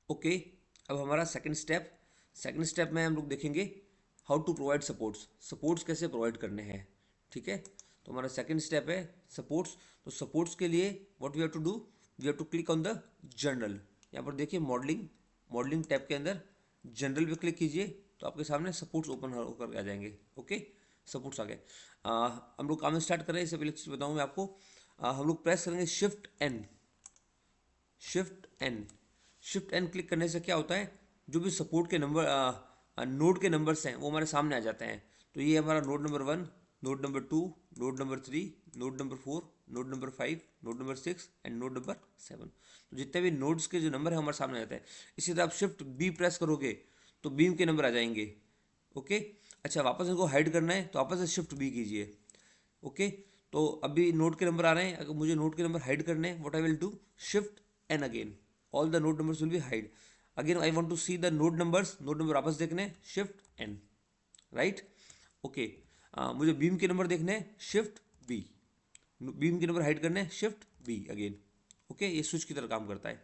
Okay, अब हमारा second step में हम लोग देखेंगे how to provide supports, supports कैसे प्रोवाइड करने हैं। ठीक है, तो हमारा सेकंड स्टेप है सपोर्ट्स। तो सपोर्ट्स के लिए what we have to do, we have to click on the general. यहाँ पर देखिए मॉडलिंग टैब के अंदर जनरल पे क्लिक कीजिए तो आपके सामने सपोर्ट्स ओपन होकर आ जाएंगे। ओके, सपोर्ट्स आ गए। हम लोग काम स्टार्ट करें इससे पहले एक चीज़ बताऊँ मैं आपको। हम लोग प्रेस करेंगे shift N. Shift N click करने से क्या होता है, जो भी सपोर्ट के नंबर नोड के नंबर्स हैं वो हमारे सामने आ जाते हैं। तो ये हमारा node number 1, node number 2, node number 3, node number 4, node number 5, node number 6 and node number 7। तो जितने भी नोड्स के जो नंबर है हमारे सामने आ जाते हैं। इसी तरह आप शिफ्ट बी प्रेस करोगे तो बीम के नंबर आ जाएंगे। ओके, अच्छा वापस इनको हाइड करना है तो वापस से शिफ्ट बी कीजिए। ओके, तो अभी नोड के नंबर आ रहे हैं, अगर मुझे नोड के नंबर हाइड करने हैं, what I will do, shift N again, all the node numbers will be hide. Again I want to see the node number वापस देखने हैं, शिफ्ट एन, राइट। ओके, मुझे बीम के नंबर देखने हैं, शिफ्ट बी, बीम के number hide करने हैं, शिफ्ट बी अगेन। ओके, ये स्विच की तरह काम करता है।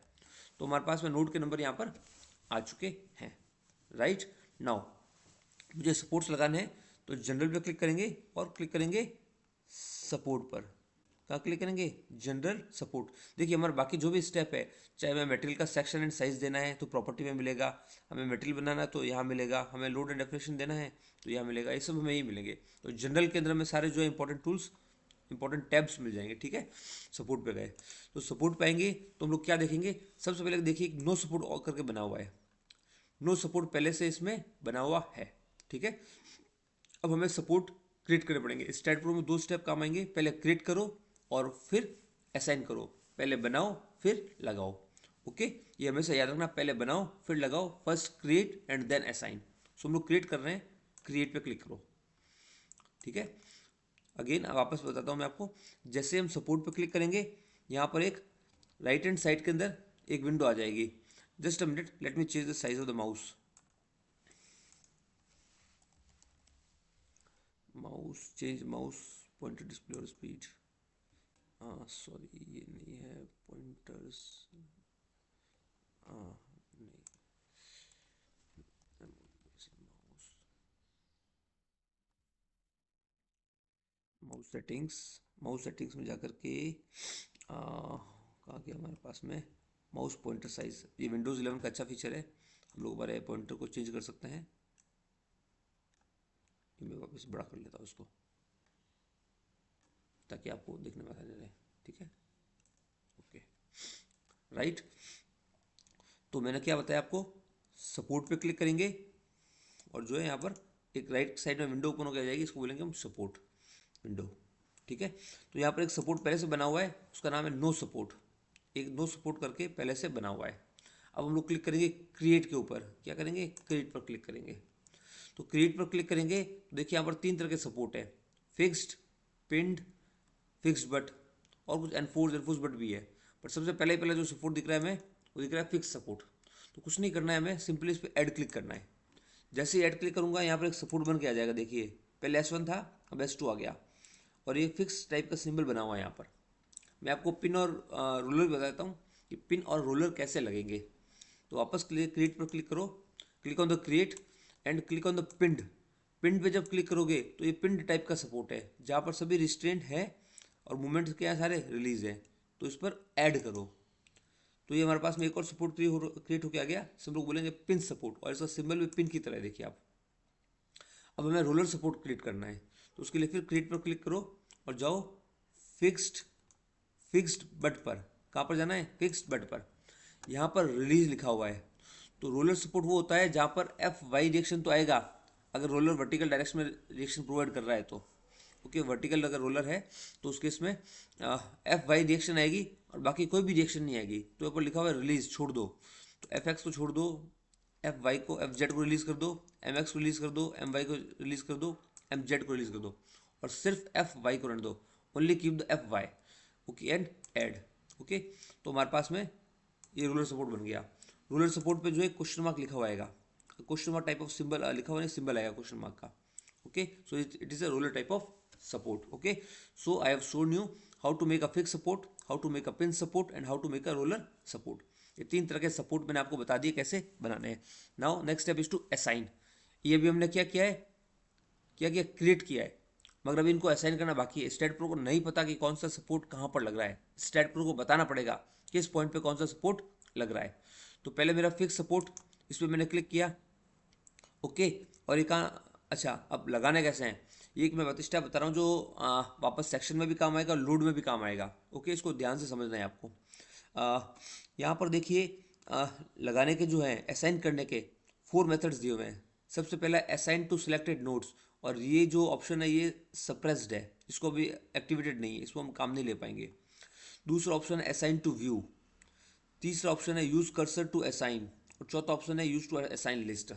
तो हमारे पास में नोड के नंबर यहाँ पर आ चुके हैं, राइट। नाउ मुझे सपोर्ट्स लगाने हैं तो जनरल पे क्लिक करेंगे और क्लिक करेंगे सपोर्ट पर। कहाँ क्लिक करेंगे, जनरल सपोर्ट। देखिए हमारे बाकी जो भी स्टेप है, चाहे हमें मटेरियल का सेक्शन एंड साइज देना है तो प्रॉपर्टी में मिलेगा, हमें मटेरियल बनाना है तो यहाँ मिलेगा, हमें लोड एंड डेफिनेशन देना है तो यहाँ मिलेगा, ये सब हमें यही मिलेंगे। तो जनरल के अंदर में सारे जो इंपॉर्टेंट टूल्स, इंपॉर्टेंट टैब्स मिल जाएंगे। ठीक है, सपोर्ट पे गए तो सपोर्ट पाएंगे तो हम लोग क्या देखेंगे, सबसे पहले देखिए नो सपोर्ट करके बना हुआ है, नो सपोर्ट पहले से इसमें बना हुआ है। ठीक है, अब हमें सपोर्ट क्रिएट करने पड़ेंगे। स्टैट प्रो में दो स्टेप काम आएंगे, पहले क्रिएट करो और फिर असाइन करो, पहले बनाओ फिर लगाओ। ओके, ये हमेशा याद रखना, पहले बनाओ फिर लगाओ, first create and then assign. So हम लोग क्रिएट कर रहे हैं, क्रिएट पे क्लिक करो। ठीक है, अगेन वापस बताता हूँ मैं आपको। जैसे हम सपोर्ट पे क्लिक करेंगे, यहाँ पर एक राइट हैंड साइड के अंदर एक विंडो आ जाएगी। Just a minute, let me change the size of the mouse. Mouse pointer display और स्पीड, हाँ सॉरी ये नहीं है पॉइंटर्स, हाँ नहीं, माउस, माउस सेटिंग्स में जाकर के कहाँ गया हमारे पास में माउस पॉइंटर साइज। ये विंडोज़ 11 का अच्छा फीचर है, हम लोग हमारे पॉइंटर को चेंज कर सकते हैं। ये मैं वापस बड़ा कर लेता हूँ इसको ताकि आपको देखने में आसानी रहे। ठीक है, ओके, राइट। तो मैंने क्या बताया आपको, सपोर्ट पे क्लिक करेंगे और जो है यहाँ पर एक राइट साइड में विंडो ओपन होकर आ जाएगी, इसको बोलेंगे हम सपोर्ट विंडो। ठीक है, तो यहाँ पर एक सपोर्ट पहले से बना हुआ है, उसका नाम है नो सपोर्ट, एक नो सपोर्ट करके पहले से बना हुआ है। अब हम लोग क्लिक करेंगे क्रिएट के ऊपर, क्या करेंगे, क्रिएट पर क्लिक करेंगे। तो क्रिएट पर क्लिक करेंगे तो देखिए यहाँ पर तीन तरह के सपोर्ट है, फिक्स्ड, पिंड, फिक्स्ड बट, और कुछ एनफोर्स बट भी है। पर सबसे पहले जो सपोर्ट दिख रहा है हमें, वो दिख रहा है फिक्स सपोर्ट। तो कुछ नहीं करना है हमें, सिंपली इस पर ऐड क्लिक करना है। जैसे ही ऐड क्लिक करूंगा यहाँ पर एक सपोर्ट बन के आ जाएगा। देखिए पहले S1 था, अब S2 आ गया और ये फिक्स टाइप का सिंबल बना हुआ है यहाँ पर। मैं आपको पिन और रोलर बताता हूँ कि पिन और रोलर कैसे लगेंगे। तो वापस क्रिएट पर क्लिक करो, click on the create and click on the पिंड। पिंड पे जब क्लिक करोगे तो ये पिंड टाइप का सपोर्ट है जहाँ पर सभी रिस्ट्रेंट है और मूवमेंट्स क्या है, सारे रिलीज है। तो इस पर ऐड करो। तो ये हमारे पास में एक और सपोर्ट क्रिएट होकर आ गया, सब लोग बोलेंगे पिन सपोर्ट, और इसका सिंबल भी पिन की तरह है, देखिए आप। अब हमें रोलर सपोर्ट क्रिएट करना है, तो उसके लिए फिर क्रिएट पर क्लिक करो और जाओ फिक्स्ड फिक्स्ड बट पर। कहाँ पर जाना है, फिक्स्ड बट पर। यहाँ पर रिलीज लिखा हुआ है। तो रोलर सपोर्ट वो होता है जहाँ पर एफ वाई रिएक्शन तो आएगा अगर रोलर वर्टिकल डायरेक्शन में रिएक्शन प्रोवाइड कर रहा है तो। ओके, वर्टिकल अगर रोलर है तो उस केस में एफ वाई रिएक्शन आएगी और बाकी कोई भी रिएक्शन नहीं आएगी। तो ऊपर लिखा हुआ है रिलीज, छोड़ दो। तो एफ एक्स को छोड़ दो, एफ वाई को, एफ जेड को रिलीज कर दो, एम एक्स को रिलीज कर दो, एम वाई को रिलीज कर दो, एम जेड को रिलीज कर दो, और सिर्फ एफ वाई को रहने दो। Only keep the F Y. Okay, and add. Okay, तो हमारे पास में ये रूलर सपोर्ट बन गया। रूलर सपोर्ट पे जो है क्वेश्चन मार्क लिखा हुआ आएगा, question mark type of symbol लिखा हुआ नहीं, सिंबल आएगा क्वेश्चन मार्क का। Okay, so it is a ruler type of support. Okay, so I have shown you how to make a fix support, how to make a pin support and how to make a roller support. ये 3 तरह के support मैंने आपको बता दिए कैसे बनाने हैं। Now next step is to assign. ये भी हमने क्या किया है, क्या किया, क्रिएट किया है, मगर अभी इनको असाइन करना बाकी है। स्टैट प्रो को नहीं पता कि कौन सा सपोर्ट कहाँ पर लग रहा है, स्टैट प्रो को बताना पड़ेगा किस पॉइंट पे कौन सा सपोर्ट लग रहा है। तो पहले मेरा फिक्स सपोर्ट, इस पर मैंने क्लिक किया, ओके। और ये कहाँ, अच्छा अब लगाने कैसे हैं, ये एक मैं स्टेप बता रहा हूँ जो वापस सेक्शन में भी काम आएगा, लोड में भी काम आएगा, ओके। इसको ध्यान से समझना है आपको। यहाँ पर देखिए लगाने के जो हैं, असाइन करने के 4 मेथड्स दिए हुए हैं। सबसे पहला असाइन टू सिलेक्टेड नोड्स, और ये जो ऑप्शन है ये सप्रेस्ड है, इसको भी एक्टिवेटेड नहीं है, इसको हम काम नहीं ले पाएंगे। दूसरा ऑप्शन है असाइन टू व्यू, तीसरा ऑप्शन है यूज कर्सर टू असाइन, और चौथा ऑप्शन है use to assign list,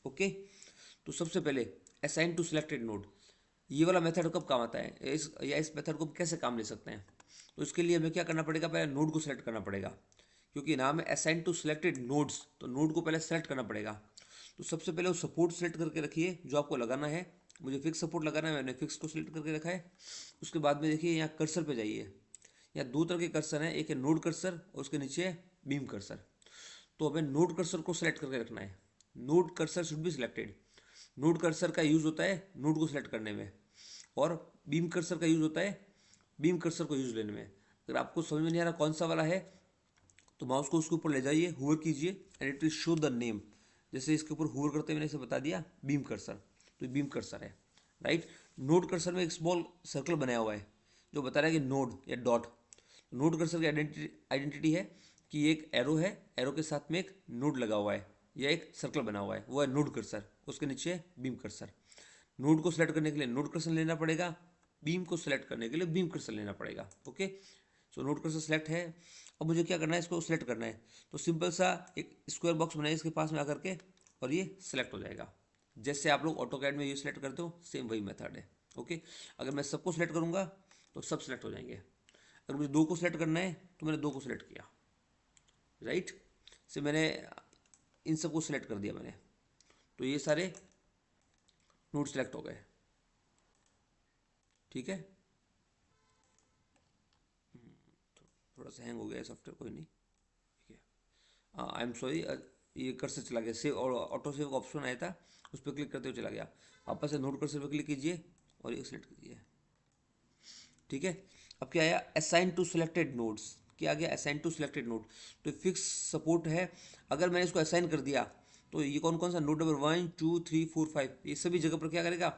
okay. तो सबसे पहले असाइन टू सिलेक्टेड नोड, ये वाला मेथड कब काम आता है, इस मेथड को कैसे काम ले सकते हैं। तो इसके लिए हमें क्या करना पड़ेगा, पहले नोड को सिलेक्ट करना पड़ेगा, क्योंकि नाम है असाइन टू सिलेक्टेड नोड्स, तो नोड को पहले सेलेक्ट करना पड़ेगा। तो सबसे पहले वो सपोर्ट सेलेक्ट करके रखिए जो आपको लगाना है। मुझे फिक्स सपोर्ट लगाना है, मैंने फिक्स को सिलेक्ट करके रखा है। उसके बाद में देखिए यहाँ कर्सर पे जाइए, यहाँ 2 तरह के कर्सर हैं, एक है नोड कर्सर और उसके नीचे है बीम कर्सर। तो हमें नोड कर्सर को सिलेक्ट करके रखना है, node cursor should be selected. Node cursor का यूज होता है नोड को सिलेक्ट करने में, और बीम कर्सर का यूज होता है बीम कर्सर को यूज लेने में। अगर आपको समझ में नहीं आ रहा कौन सा वाला है, तो माउस को उसके ऊपर ले जाइए, हुवर कीजिए and it will show the name. जैसे इसके ऊपर हुवर करते मैंने इसे बता दिया बीम कर्सर, तो बीम कर्सर है, राइट। नोड कर्सर में एक स्मॉल सर्कल बनाया हुआ है जो बता रहा है कि नोड या डॉट। नोड कर्सर की आइडेंटिटी है कि एक एरो है, एरो के साथ में एक नोड लगा हुआ है या एक सर्कल बना हुआ है, वो है नोड कर्सर, उसके नीचे है बीम कर्सर। नोड को सिलेक्ट करने के लिए नोड कर्सर लेना पड़ेगा, बीम को सिलेक्ट करने के लिए बीम कर्सर लेना पड़ेगा, ओके। सो नोड कर्सर सिलेक्ट है। अब मुझे क्या करना है, इसको सिलेक्ट करना है, तो सिंपल सा एक स्क्वायर बॉक्स बनाइए इसके पास में आकर के, और ये सिलेक्ट हो जाएगा। जैसे आप लोग ऑटोकैड में ये सिलेक्ट करते हो, सेम वही मेथड है, ओके। अगर मैं सबको सिलेक्ट करूँगा तो सब सिलेक्ट हो जाएंगे। अगर मुझे 2 को सिलेक्ट करना है तो मैंने 2 को सिलेक्ट किया, राइट। से मैंने इन सबको सिलेक्ट कर दिया मैंने, तो ये सारे नोड सिलेक्ट हो गए, ठीक है। थोड़ा सा हैंग हो गया सॉफ्टवेयर, कोई नहीं, ठीक है। आई एम सॉरी, ये कर्सर चला गया, सेव और ऑटो सेव का ऑप्शन आया था, उस पर क्लिक करते हुए चला गया। वापस से नोड कर्सर पर क्लिक कीजिए और ये सिलेक्ट कीजिए, ठीक है। अब क्या आया, असाइन टू सिलेक्टेड नोड्स, क्या आ गया, असाइन टू सिलेक्टेड नोड। तो फिक्स सपोर्ट है, अगर मैंने इसको असाइन कर दिया तो ये कौन कौन सा नोड नंबर 1 2 3 4 5 ये सभी जगह पर क्या करेगा,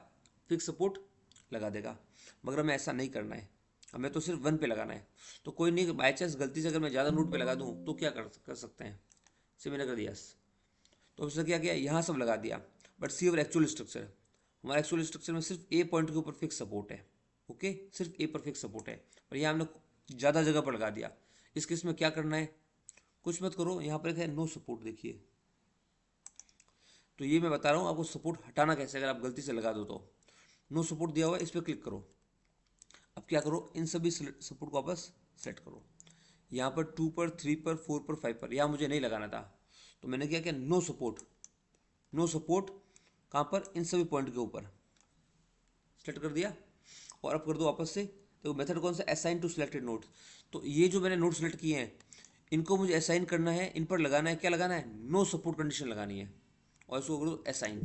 फिक्स सपोर्ट लगा देगा। मगर हमें ऐसा नहीं करना है, हमें तो सिर्फ 1 पे लगाना है। तो कोई नहीं, बाई चांस गलती से अगर मैं ज़्यादा नोड पे लगा दूँ तो क्या कर सकते हैं, से मैंने कर दिया, तो उसने क्या किया, यहाँ सब लगा दिया। But see our actual structure, हमारा एक्चुअल स्ट्रक्चर में सिर्फ ए पॉइंट के ऊपर फिक्स सपोर्ट है, ओके, सिर्फ ए पर फिक्स सपोर्ट है, और यहाँ हमने ज़्यादा जगह पर लगा दिया। इस केस में क्या करना है, कुछ मत करो, यहाँ पर एक है नो सपोर्ट, देखिए। तो ये मैं बता रहा हूँ आपको सपोर्ट हटाना कैसे, अगर आप गलती से लगा दो तो। नो सपोर्ट दिया हुआ है, इस पर क्लिक करो। अब क्या करो, इन सभी सपोर्ट को वापस सेट करो। यहाँ पर 2 पर 3 पर 4 पर 5 पर, यहाँ मुझे नहीं लगाना था, तो मैंने क्या किया, नो सपोर्ट। नो सपोर्ट कहाँ पर, इन सभी पॉइंट के ऊपर सेलेक्ट कर दिया, और अब कर दो वापस से। तो मेथड कौन सा, असाइन टू सिलेक्टेड नोड्स। तो ये जो मैंने नोड सेलेक्ट किए हैं इनको मुझे असाइन करना है, इन पर लगाना है, क्या लगाना है, नो सपोर्ट कंडीशन लगानी है, और इसको कर दो असाइन,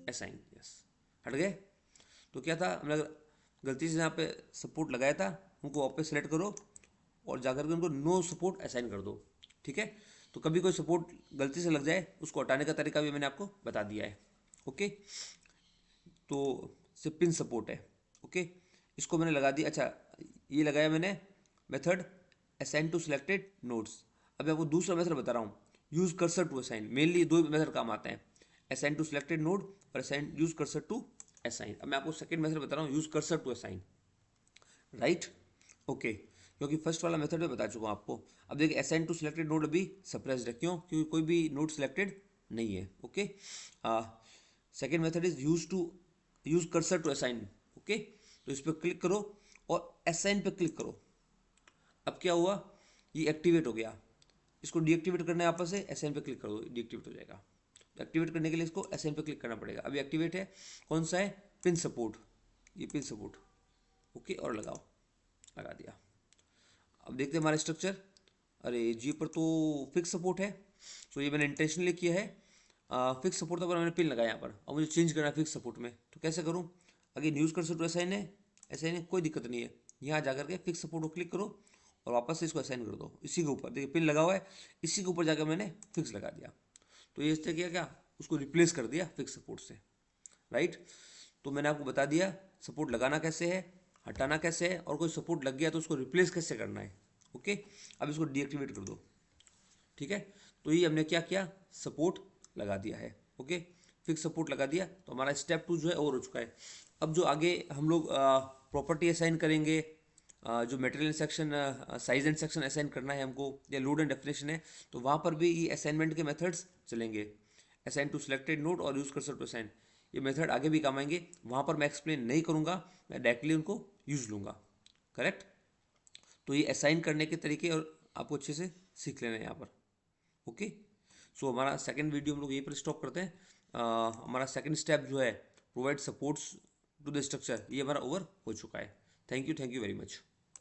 असाइन, यस, हट गए। तो क्या था, हमने गलती से यहाँ पे सपोर्ट लगाया था, उनको वापस सेलेक्ट करो और जाकर के उनको नो सपोर्ट असाइन कर दो, ठीक है। तो कभी कोई सपोर्ट गलती से लग जाए उसको हटाने का तरीका भी मैंने आपको बता दिया है, ओके। तो से पिन सपोर्ट है, ओके, इसको मैंने लगा दिया। अच्छा, ये लगाया मैंने method assign to selected nodes. अब मैं आपको दूसरा मेथड बता रहा हूँ, use cursor to assign. Mainly 2 method काम आते हैं, असाइन टू सिलेक्टेड नोड और assign use cursor to assign. अब मैं आपको सेकंड मेथड बता रहा हूँ, use cursor to assign, right, okay. क्योंकि फर्स्ट वाला मेथड मैं बता चुका हूँ आपको। अब देखिए असाइन टू सिलेक्टेड नोड अभी सप्रेस्ड है, क्यों, क्योंकि कोई भी नोड सिलेक्टेड नहीं है, okay. Second method is use cursor to assign, okay. तो इस पर क्लिक करो और असाइन पे क्लिक करो। अब क्या हुआ, ये एक्टिवेट हो गया। इसको डीएक्टिवेट करना है, आपस से असाइन पे क्लिक कर दो, डीएक्टिवेट हो जाएगा। तो एक्टिवेट करने के लिए इसको असाइन पे क्लिक करना पड़ेगा। अभी एक्टिवेट है, कौन सा है, पिन सपोर्ट, ये पिन सपोर्ट, ओके, और लगाओ, लगा दिया। अब देखते हैं हमारा स्ट्रक्चर, अरे जी पर तो फिक्स सपोर्ट है, तो ये मैंने इंटेंशनली किया है। फिक्स सपोर्ट था पर मैंने पिन लगाया यहाँ पर, अब मुझे चेंज करना है फिक्स सपोर्ट में, तो कैसे करूँ? अगेन यूज़ कर सकते हो असाइन है, असाइन है कोई दिक्कत नहीं है। यहाँ जा करके फिक्स सपोर्ट को क्लिक करो और वापस से इसको असाइन कर दो इसी के ऊपर, देखिए पिन लगा हुआ है, इसी के ऊपर जाकर मैंने फिक्स लगा दिया। तो ये इससे किया क्या, उसको रिप्लेस कर दिया फिक्स सपोर्ट से, राइट। तो मैंने आपको बता दिया सपोर्ट लगाना कैसे है, हटाना कैसे है, और कोई सपोर्ट लग गया तो उसको रिप्लेस कैसे करना है। ओके, अब इसको डीएक्टिवेट कर दो, ठीक है। तो ये हमने क्या किया, सपोर्ट लगा दिया है। ओके, फिक्स सपोर्ट लगा दिया, तो हमारा स्टेप 2 जो है और हो चुका है। अब जो आगे हम लोग प्रॉपर्टी असाइन करेंगे, जो material section, size and section assign करना है हमको, या लोड एंड डेफिनेशन है, तो वहाँ पर भी ये असाइनमेंट के मेथड्स चलेंगे। असाइन टू सिलेक्टेड नोड और यूज कर्सर टू असाइन, ये मेथड आगे भी काम आएंगे, वहाँ पर मैं एक्सप्लेन नहीं करूँगा, मैं डायरेक्टली उनको यूज लूँगा। करेक्ट। तो ये असाइन करने के तरीके और आपको अच्छे से सीख लेना है यहाँ पर। ओके, सो हमारा सेकंड वीडियो हम लोग यहीं पर स्टॉप करते हैं। हमारा सेकंड स्टेप जो है provide supports to the structure, ये हमारा ओवर हो चुका है। Thank you very much.